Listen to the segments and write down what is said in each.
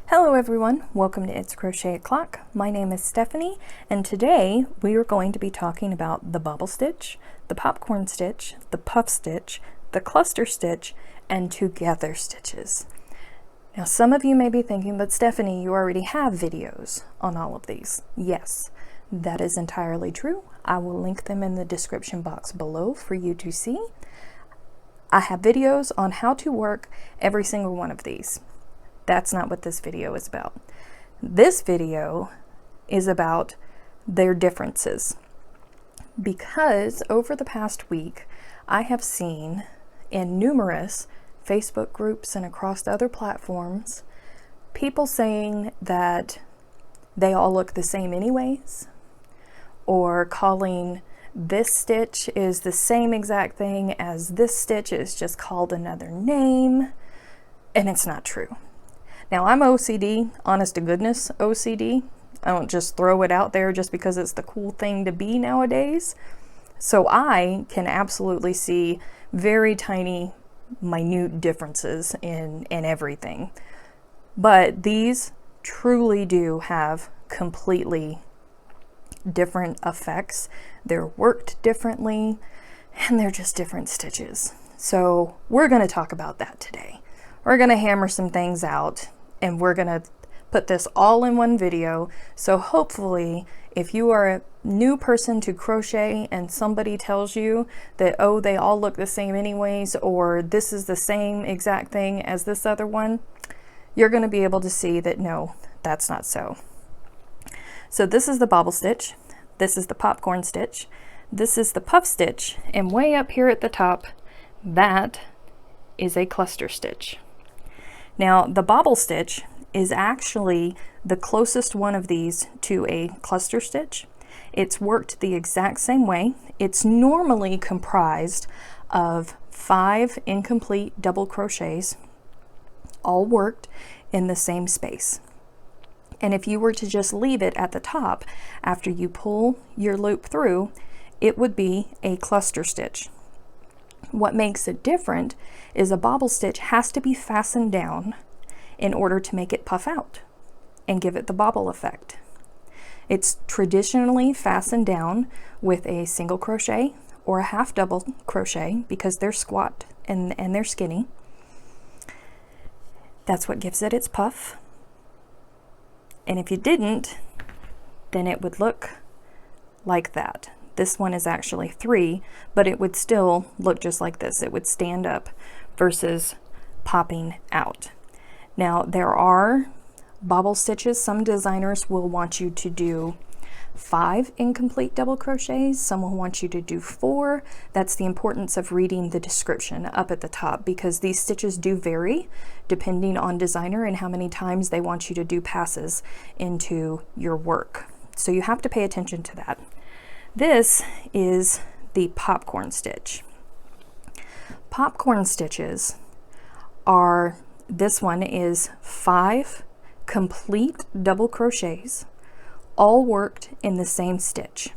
Hello everyone, welcome to It's Crochet O'Clock. My name is Stephanie, and today we are going to be talking about the bobble stitch, the popcorn stitch, the puff stitch, the cluster stitch, and together stitches. Now some of you may be thinking, but Stephanie, you already have videos on all of these. Yes, that is entirely true. I will link them in the description box below for you to see. I have videos on how to work every single one of these. That's not what this video is about. This video is about their differences, because over the past week I have seen in numerous Facebook groups and across other platforms people saying that they all look the same anyways, or calling this stitch is the same exact thing as this stitch, is just called another name, and it's not true. Now I'm OCD, honest to goodness OCD. I don't just throw it out there just because it's the cool thing to be nowadays. So I can absolutely see very tiny, minute differences in everything. But these truly do have completely different effects. They're worked differently, and they're just different stitches. So we're going to talk about that today. We're going to hammer some things out, and we're going to put this all in one video. So hopefully, if you are a new person to crochet and somebody tells you that, oh, they all look the same anyways, or this is the same exact thing as this other one, you're going to be able to see that no, that's not so. So this is the bobble stitch, this is the popcorn stitch, this is the puff stitch, and way up here at the top, that is a cluster stitch. Now the bobble stitch is actually the closest one of these to a cluster stitch. It's worked the exact same way. It's normally comprised of 5 incomplete double crochets, all worked in the same space. And if you were to just leave it at the top after you pull your loop through, it would be a cluster stitch. What makes it different is a bobble stitch has to be fastened down in order to make it puff out and give it the bobble effect. It's traditionally fastened down with a single crochet or a half double crochet because they're squat and they're skinny. That's what gives it its puff. And if you didn't, then it would look like that. This one is actually 3, but it would still look just like this. It would stand up versus popping out. Now there are bobble stitches. Some designers will want you to do 5 incomplete double crochets. Some will want you to do 4. That's the importance of reading the description up at the top, because these stitches do vary depending on designer and how many times they want you to do passes into your work. So you have to pay attention to that. This is the popcorn stitch. Popcorn stitches are, this one is 5 complete double crochets, all worked in the same stitch.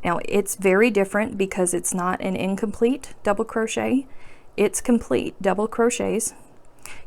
Now it's very different because it's not an incomplete double crochet, it's complete double crochets.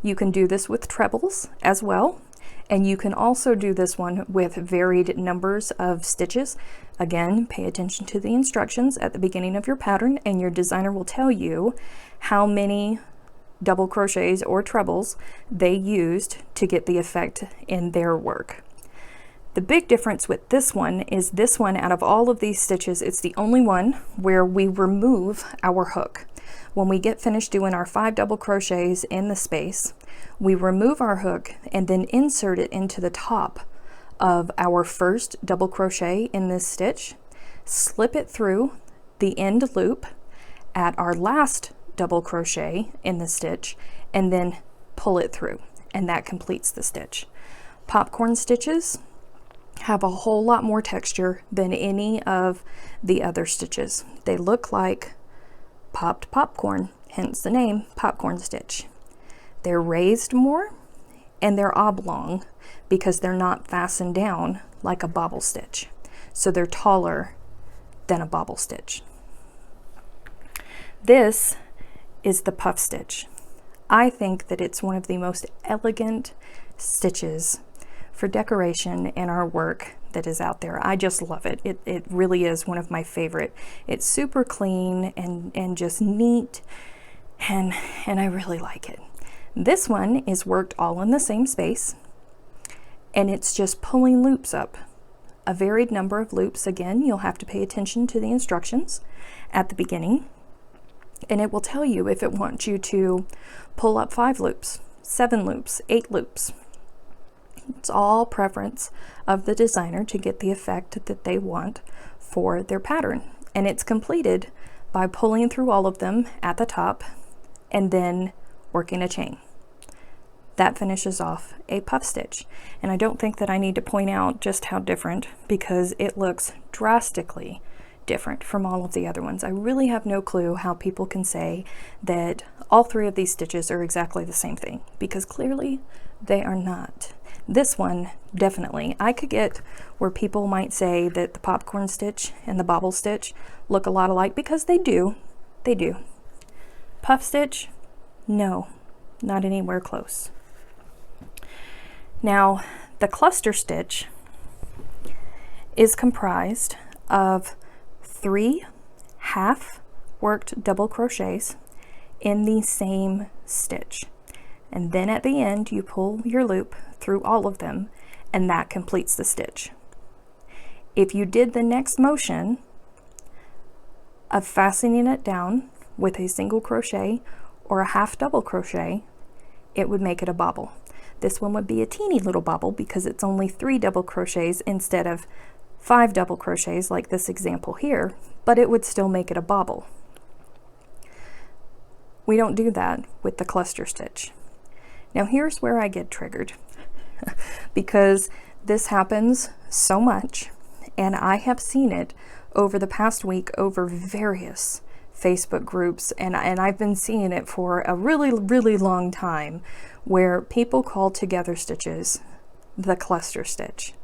You can do this with trebles as well, and you can also do this one with varied numbers of stitches. Again, pay attention to the instructions at the beginning of your pattern, and your designer will tell you how many double crochets or trebles they used to get the effect in their work. The big difference with this one is this one, out of all of these stitches, it's the only one where we remove our hook. When we get finished doing our 5 double crochets in the space, we remove our hook and then insert it into the top of our first double crochet in this stitch, slip it through the end loop at our last double crochet in the stitch, and then pull it through, and that completes the stitch. Popcorn stitches have a whole lot more texture than any of the other stitches. They look like popped popcorn, hence the name popcorn stitch. They're raised more, and they're oblong because they're not fastened down like a bobble stitch. So they're taller than a bobble stitch. This is the puff stitch. I think that it's one of the most elegant stitches for decoration in our work that is out there. I just love it. It really is one of my favorite. It's super clean and just neat, and I really like it. This one is worked all in the same space, and it's just pulling loops up. A varied number of loops. Again, you'll have to pay attention to the instructions at the beginning, and it will tell you if it wants you to pull up 5 loops, 7 loops, 8 loops. It's all preference of the designer to get the effect that they want for their pattern. And it's completed by pulling through all of them at the top and then working a chain. That finishes off a puff stitch. And I don't think that I need to point out just how different, because it looks drastically different from all of the other ones. I really have no clue how people can say that all 3 of these stitches are exactly the same thing, because clearly they are not. This one, definitely. I could get where people might say that the popcorn stitch and the bobble stitch look a lot alike, because they do. They do. Puff stitch? No, not anywhere close. Now, the cluster stitch is comprised of 3 half worked double crochets in the same stitch. And then at the end, you pull your loop through all of them, and that completes the stitch. If you did the next motion of fastening it down with a single crochet or a half double crochet, it would make it a bobble. This one would be a teeny little bobble because it's only 3 double crochets instead of 5 double crochets like this example here, but it would still make it a bobble. We don't do that with the cluster stitch. Now here's where I get triggered because this happens so much, and I have seen it over the past week over various Facebook groups, and I've been seeing it for a really long time, where people call together stitches the cluster stitch,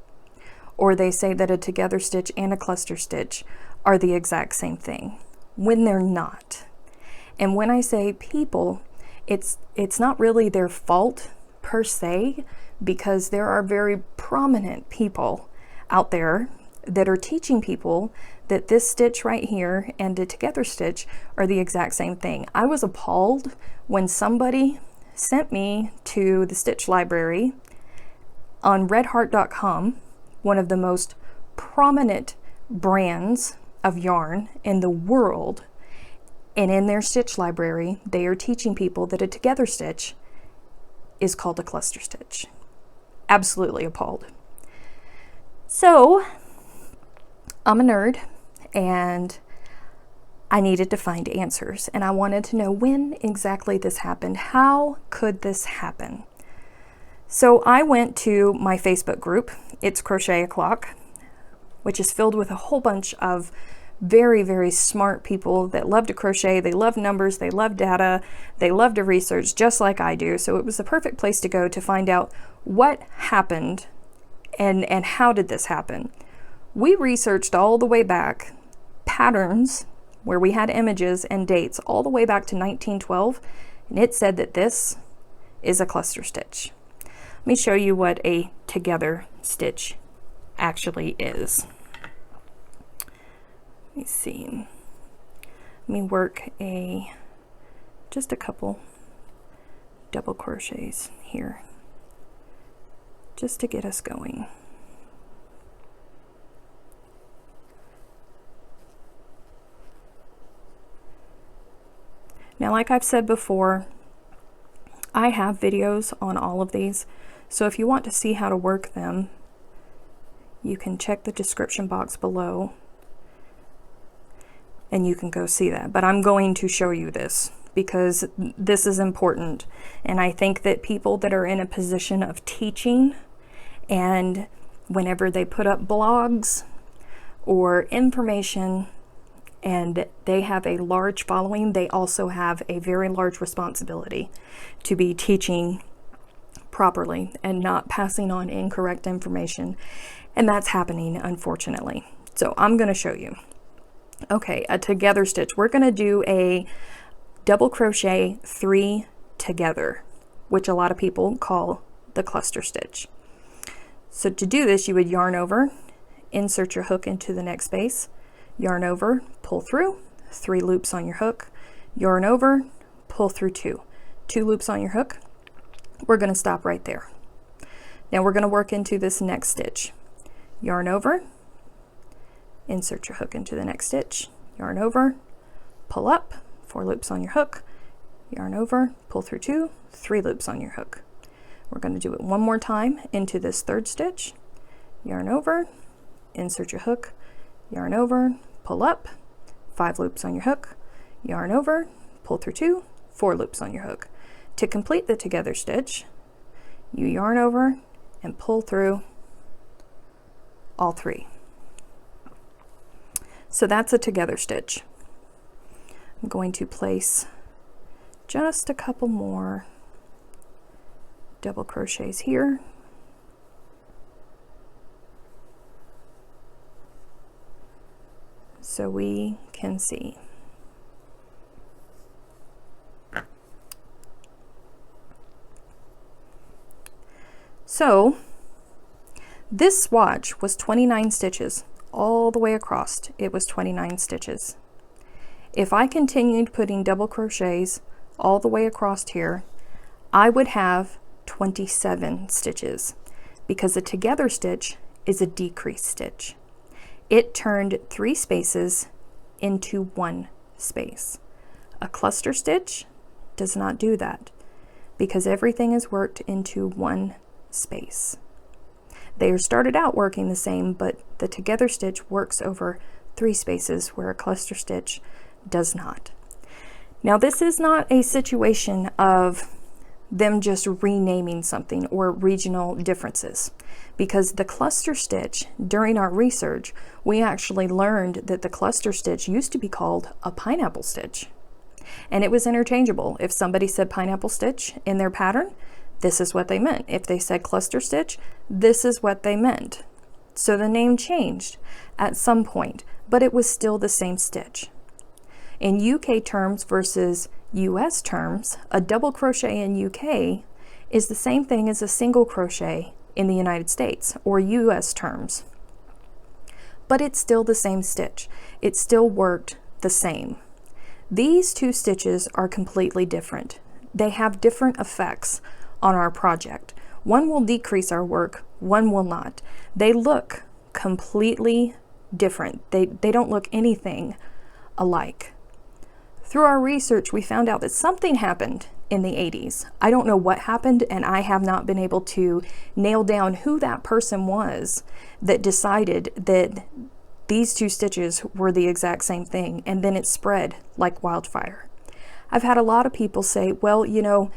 or they say that a together stitch and a cluster stitch are the exact same thing when they're not. And when I say people, it's not really their fault per se, because there are very prominent people out there that are teaching people that this stitch right here and the together stitch are the exact same thing. I was appalled when somebody sent me to the stitch library on redheart.com, one of the most prominent brands of yarn in the world, and in their stitch library they are teaching people that a together stitch is called a cluster stitch. Absolutely appalled. So I'm a nerd, and I needed to find answers, and I wanted to know when exactly this happened. How could this happen? So I went to my Facebook group, It's Crochet O'Clock, which is filled with a whole bunch of very smart people that love to crochet. They love numbers, they love data, they love to research just like I do. So it was the perfect place to go to find out what happened and how did this happen. We researched all the way back patterns where we had images and dates all the way back to 1912, and it said that this is a cluster stitch. Let me show you what a together stitch actually is. Let me see. Let me work just a couple double crochets here just to get us going. Now, like I've said before, I have videos on all of these, so if you want to see how to work them, you can check the description box below and you can go see that. But I'm going to show you this because this is important, and I think that people that are in a position of teaching, and whenever they put up blogs or information and they have a large following, they also have a very large responsibility to be teaching properly and not passing on incorrect information. And that's happening, unfortunately. So I'm going to show you. Okay, a together stitch. We're going to do a double crochet 3 together, which a lot of people call the cluster stitch. So to do this, you would yarn over, insert your hook into the next space, yarn over, pull through, 3 loops on your hook, yarn over, pull through 2 loops on your hook. We're going to stop right there. Now we're going to work into this next stitch. Yarn over, insert your hook into the next stitch, yarn over, pull up, 4 loops on your hook, yarn over, pull through 2, 3 loops on your hook. We're going to do it one more time into this third stitch, yarn over, insert your hook, yarn over, pull up, 5 loops on your hook, yarn over, pull through 2, 4 loops on your hook. To complete the together stitch, you yarn over and pull through all 3. So that's a together stitch. I'm going to place just a couple more double crochets here. So we can see. So this swatch was 29 stitches all the way across. It was 29 stitches. If I continued putting double crochets all the way across here, I would have 27 stitches, because a together stitch is a decrease stitch. It turned 3 spaces into 1 space. A cluster stitch does not do that, because everything is worked into 1 space. They are started out working the same, but the together stitch works over 3 spaces where a cluster stitch does not. Now this is not a situation of them just renaming something or regional differences, because the cluster stitch, during our research, we actually learned that the cluster stitch used to be called a pineapple stitch, and it was interchangeable. If somebody said pineapple stitch in their pattern, this is what they meant. If they said cluster stitch, this is what they meant. So the name changed at some point, but it was still the same stitch. In UK terms versus US terms, a double crochet in UK is the same thing as a single crochet in the United States, or US terms. But it's still the same stitch. It still worked the same. These 2 stitches are completely different. They have different effects on our project. One will decrease our work, one will not. They look completely different. They don't look anything alike. Through our research, we found out that something happened in the 80s. I don't know what happened, and I have not been able to nail down who that person was that decided that these 2 stitches were the exact same thing, and then it spread like wildfire. I've had a lot of people say, well, you know,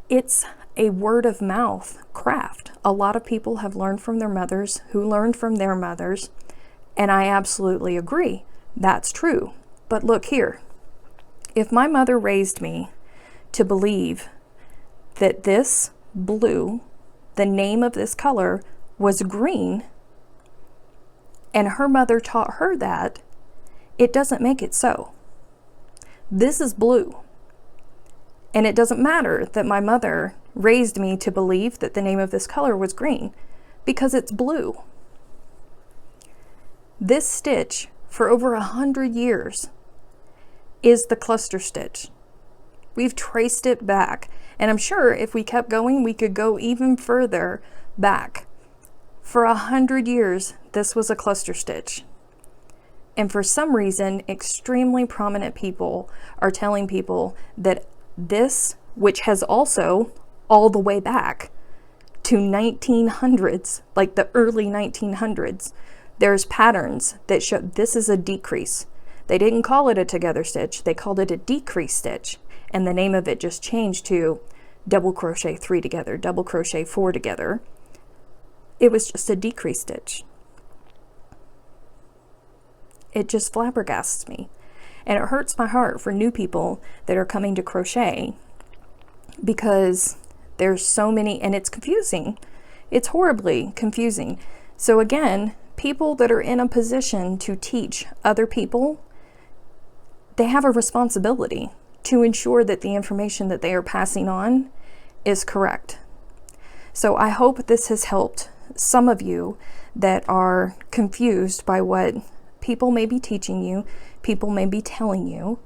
it's a word of mouth craft. A lot of people have learned from their mothers who learned from their mothers, and I absolutely agree. That's true. But look here. If my mother raised me to believe that this blue, the name of this color, was green, and her mother taught her that, it doesn't make it so. This is blue. And it doesn't matter that my mother raised me to believe that the name of this color was green, because it's blue. This stitch, for over 100 years, is the cluster stitch. We've traced it back, and I'm sure if we kept going, we could go even further back. For 100 years, this was a cluster stitch. And for some reason, extremely prominent people are telling people that this, which has also all the way back to 1900s, like the early 1900s, there's patterns that show this is a decrease. They didn't call it a together stitch, they called it a decrease stitch, and the name of it just changed to double crochet 3 together, double crochet 4 together. It was just a decrease stitch. It just flabbergasts me. And it hurts my heart for new people that are coming to crochet, because there's so many, and it's confusing. It's horribly confusing. So again, people that are in a position to teach other people, they have a responsibility. to ensure that the information that they are passing on is correct. So I hope this has helped some of you that are confused by what people may be teaching you, people may be telling you.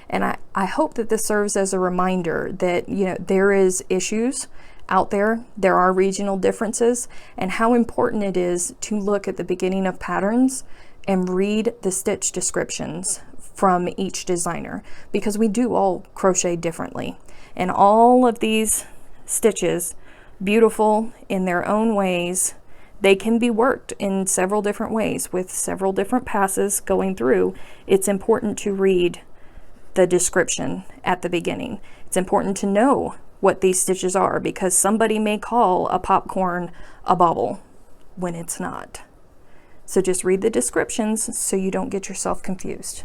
And I hope that this serves as a reminder that, you know, there is issues out there, there are regional differences, and how important it is to look at the beginning of patterns and read the stitch descriptions from each designer, because we do all crochet differently. And all of these stitches, beautiful in their own ways, they can be worked in several different ways with several different passes going through. It's important to read the description at the beginning. It's important to know what these stitches are, because somebody may call a popcorn a bobble when it's not. So just read the descriptions so you don't get yourself confused.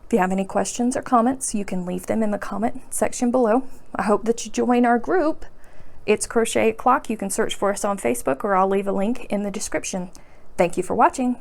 If you have any questions or comments, you can leave them in the comment section below. I hope that you join our group. It's Crochet O'Clock. You can search for us on Facebook, or I'll leave a link in the description. Thank you for watching.